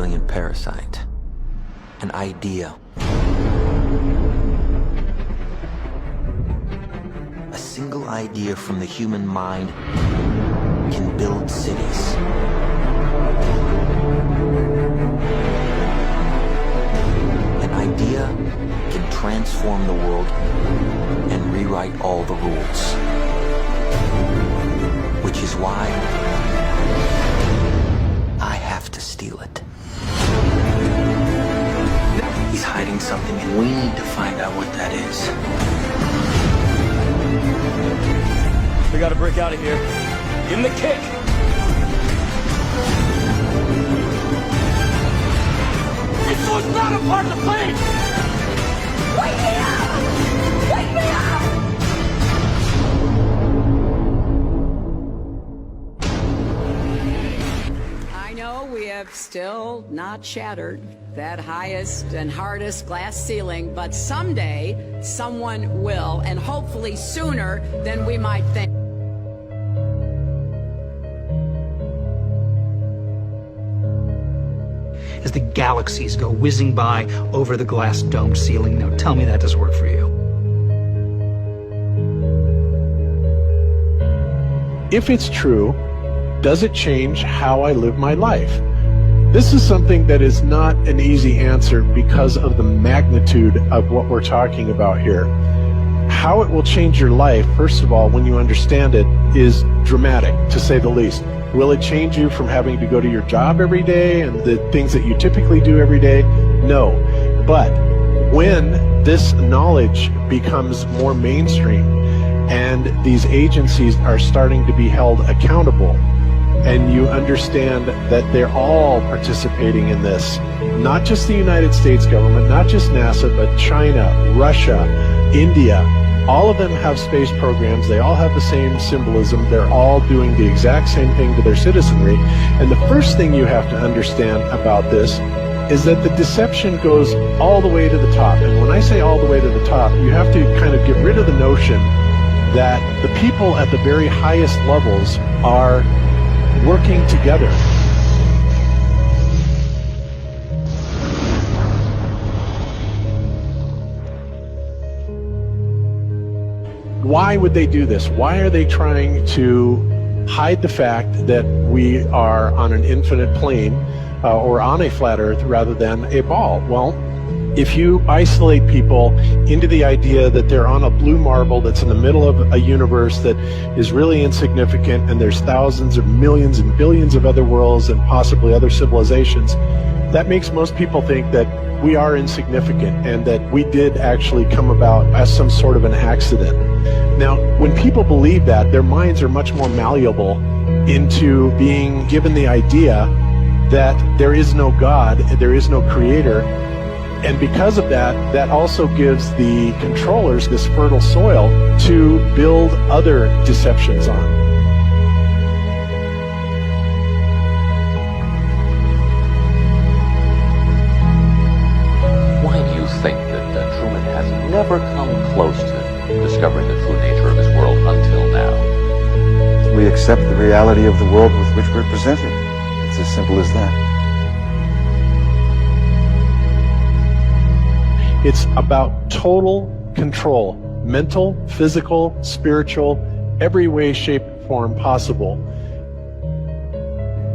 resilient parasite. An idea. A single idea from the human mind can build cities. An idea can transform the world and rewrite all the rules. Which is why I have to steal it. He's hiding something and we need to find out what that is. We gotta break out of here. Give him the kick! This was not a part of the plan! Wake me up! Wake me up! I know we have still not shattered that highest and hardest glass ceiling, but someday someone will, and hopefully sooner than we might think. As the galaxies go whizzing by over the glass domed ceiling. Now tell me that doesn't work for you. If it's true, does it change how I live my life? This is something that is not an easy answer because of the magnitude of what we're talking about here. How it will change your life, first of all, when you understand it, is dramatic, to say the least. Will it change you from having to go to your job every day and the things that you typically do every day? No. But when this knowledge becomes more mainstream and these agencies are starting to be held accountable, and you understand that they're all participating in this, not just the United States government, not just NASA, but China, Russia, India, all of them have space programs. They all have the same symbolism. They're all doing the exact same thing to their citizenry. And the first thing you have to understand about this is that the deception goes all the way to the top. And when I say all the way to the top, you have to kind of get rid of the notion that the people at the very highest levels are working together. Why would they do this? Why are they trying to hide the fact that we are on an infinite plane or on a flat earth rather than a ball? Well, if you isolate people into the idea that they're on a blue marble that's in the middle of a universe that is really insignificant and there's thousands or millions and billions of other worlds and possibly other civilizations, that makes most people think that we are insignificant and that we did actually come about as some sort of an accident. Now, when people believe that, their minds are much more malleable into being given the idea that there is no God, there is no creator. And because of that, that also gives the controllers this fertile soil to build other deceptions on. Why do you think that Truman has never come close to discovering the true nature of this world until now? We accept the reality of the world with which we're presented. It's as simple as that. It's about total control, mental, physical, spiritual, every way, shape, form possible.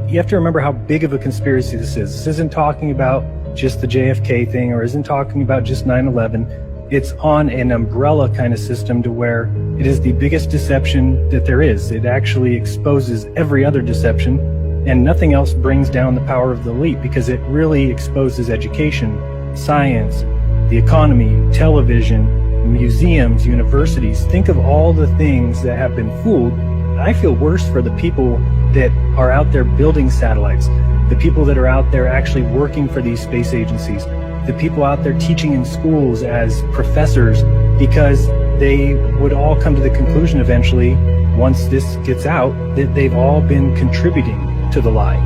You have to remember how big of a conspiracy this is. This isn't talking about just the JFK thing or isn't talking about just 9/11. It's on an umbrella kind of system to where it is the biggest deception that there is. It actually exposes every other deception, and nothing else brings down the power of the elite because it really exposes education, science, the economy, television, museums, universities. Think of all the things that have been fooled. I feel worse for the people that are out there building satellites, the people that are out there actually working for these space agencies, the people out there teaching in schools as professors, because they would all come to the conclusion eventually, once this gets out, that they've all been contributing to the lie.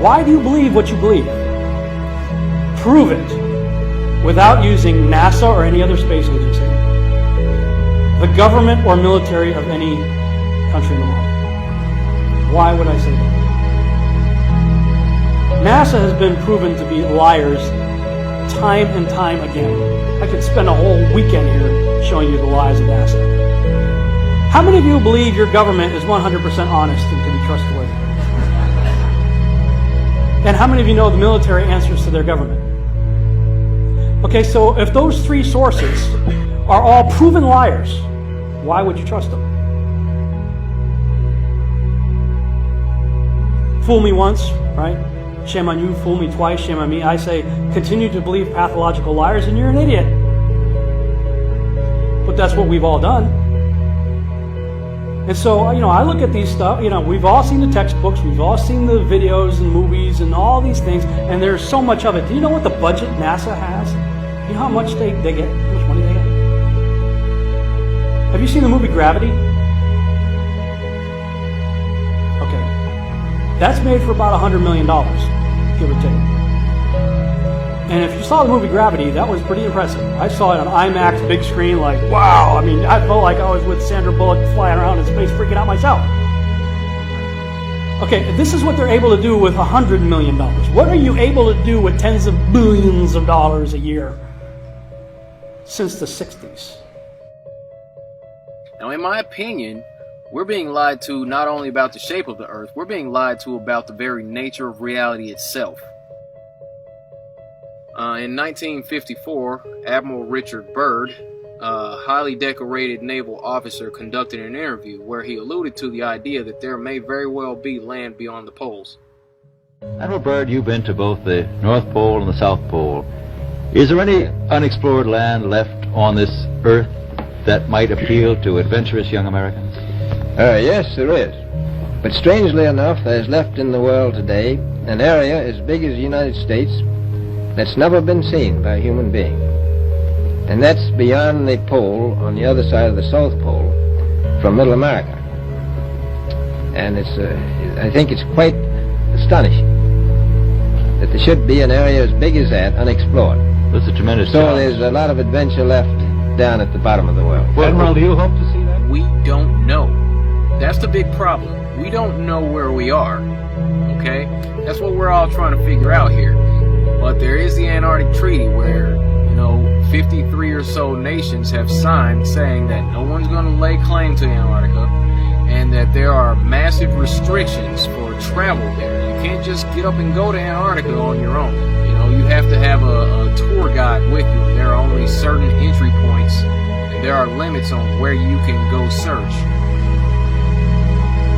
Why do you believe what you believe? Prove it without using NASA or any other space agency, the government or military of any country in the world. Why would I say that? NASA has been proven to be liars time and time again. I could spend a whole weekend here showing you the lies of NASA. How many of you believe your government is 100% honest and can be trustworthy? And how many of you know the military answers to their government? Okay, so if those three sources are all proven liars, why would you trust them? Fool me once, right? Shame on you. Fool me twice, shame on me. I say, continue to believe pathological liars and you're an idiot. But that's what we've all done. And so, I look at these stuff, we've all seen the textbooks, we've all seen the videos and movies and all these things, and there's so much of it. Do you know what the budget NASA has? You know how much they get? How much money they get? Have you seen the movie Gravity? Okay. That's made for about $100 million, give or take. And if you saw the movie Gravity, that was pretty impressive. I saw it on IMAX, big screen, like, wow. I mean, I felt like I was with Sandra Bullock flying around in space, freaking out myself. Okay, this is what they're able to do with $100 million. What are you able to do with tens of billions of dollars a year since the 60s? Now, in my opinion, we're being lied to not only about the shape of the Earth, we're being lied to about the very nature of reality itself. In 1954, Admiral Richard Byrd, a highly decorated naval officer, conducted an interview where he alluded to the idea that there may very well be land beyond the poles. Admiral Byrd, you've been to both the North Pole and the South Pole. Is there any unexplored land left on this Earth that might appeal to adventurous young Americans? Yes, there is. But strangely enough, there's left in the world today an area as big as the United States that's never been seen by a human being. And that's beyond the pole, on the other side of the South Pole, from Middle America. And I think it's quite astonishing that there should be an area as big as that unexplored. That's a tremendous So challenge. there's a lot of adventure left down at the bottom of the world. Well, Admiral, do you hope to see that? We don't know. That's the big problem. We don't know where we are. Okay? That's what we're all trying to figure out here. But there is the Antarctic Treaty where, 53 or so nations have signed saying that no one's going to lay claim to Antarctica and that there are massive restrictions for travel there. You can't just get up and go to Antarctica on your own. You have to have a tour guide with you, and there are only certain entry points, and there are limits on where you can go search.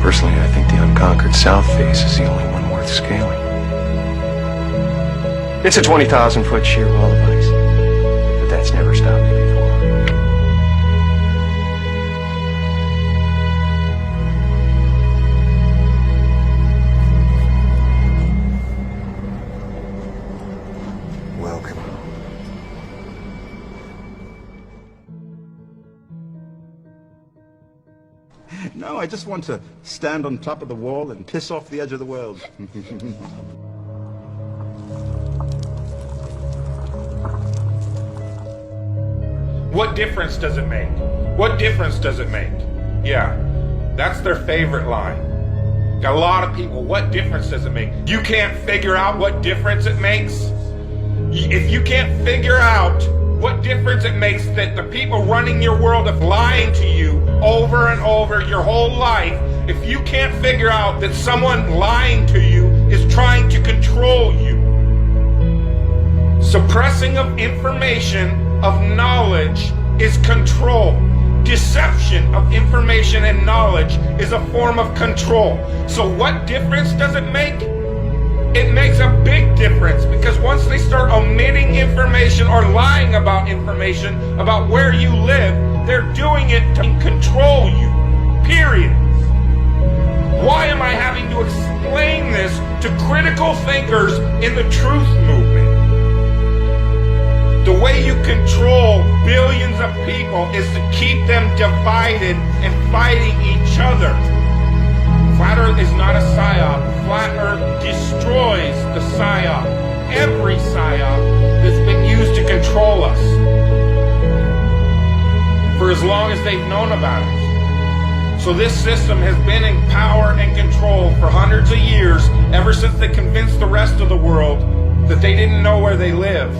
Personally, I think the unconquered South face is the only one worth scaling. It's a 20,000-foot sheer wall of ice, but that's never stopped me before. Welcome. No, I just want to stand on top of the wall and piss off the edge of the world. What difference does it make? What difference does it make? Yeah, that's their favorite line. Got a lot of people, what difference does it make? You can't figure out what difference it makes? If you can't figure out what difference it makes that the people running your world are lying to you over and over your whole life, if you can't figure out that someone lying to you is trying to control you, suppressing of information, of knowledge, is control. Deception of information and knowledge is a form of control. So what difference does it make? It makes a big difference, because once they start omitting information or lying about information about where you live, they're doing it to control you. Period. Why am I having to explain this to critical thinkers in the truth movement? The way you control billions of people is to keep them divided and fighting each other. Flat Earth is not a psyop. Flat Earth destroys the psyop. Every psyop that's been used to control us for as long as they've known about it. So this system has been in power and control for hundreds of years, ever since they convinced the rest of the world that they didn't know where they live.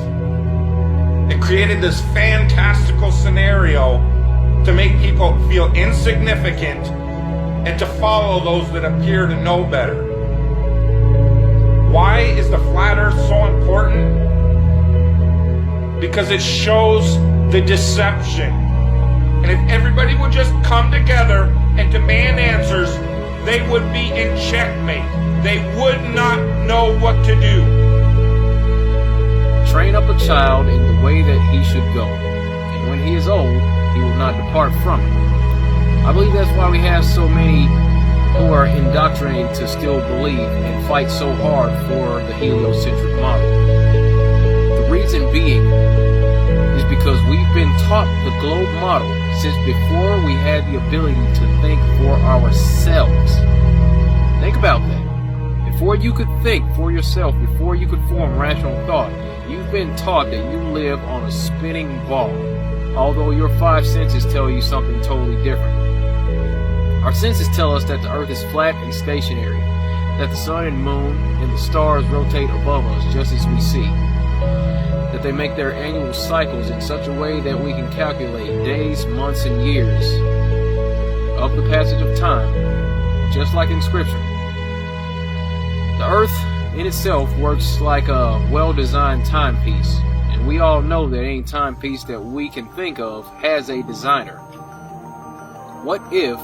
It created this fantastical scenario to make people feel insignificant and to follow those that appear to know better. Why is the flat earth so important? Because it shows the deception. And if everybody would just come together and demand answers, they would be in checkmate. They would not know what to do. Train up a child in the way that he should go, and when he is old, he will not depart from it. I believe that's why we have so many who are indoctrinated to still believe and fight so hard for the heliocentric model. The reason being is because we've been taught the globe model since before we had the ability to think for ourselves. Think about that. Before you could think for yourself, before you could form rational thought, you've been taught that you live on a spinning ball, although your five senses tell you something totally different. Our senses tell us that the earth is flat and stationary, that the sun and moon and the stars rotate above us just as we see, that they make their annual cycles in such a way that we can calculate days, months, and years of the passage of time, just like in Scripture. The earth in itself works like a well-designed timepiece, and we all know that any timepiece that we can think of has a designer. What if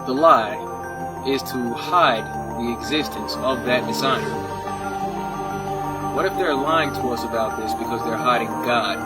the lie is to hide the existence of that designer? What if they're lying to us about this because they're hiding God?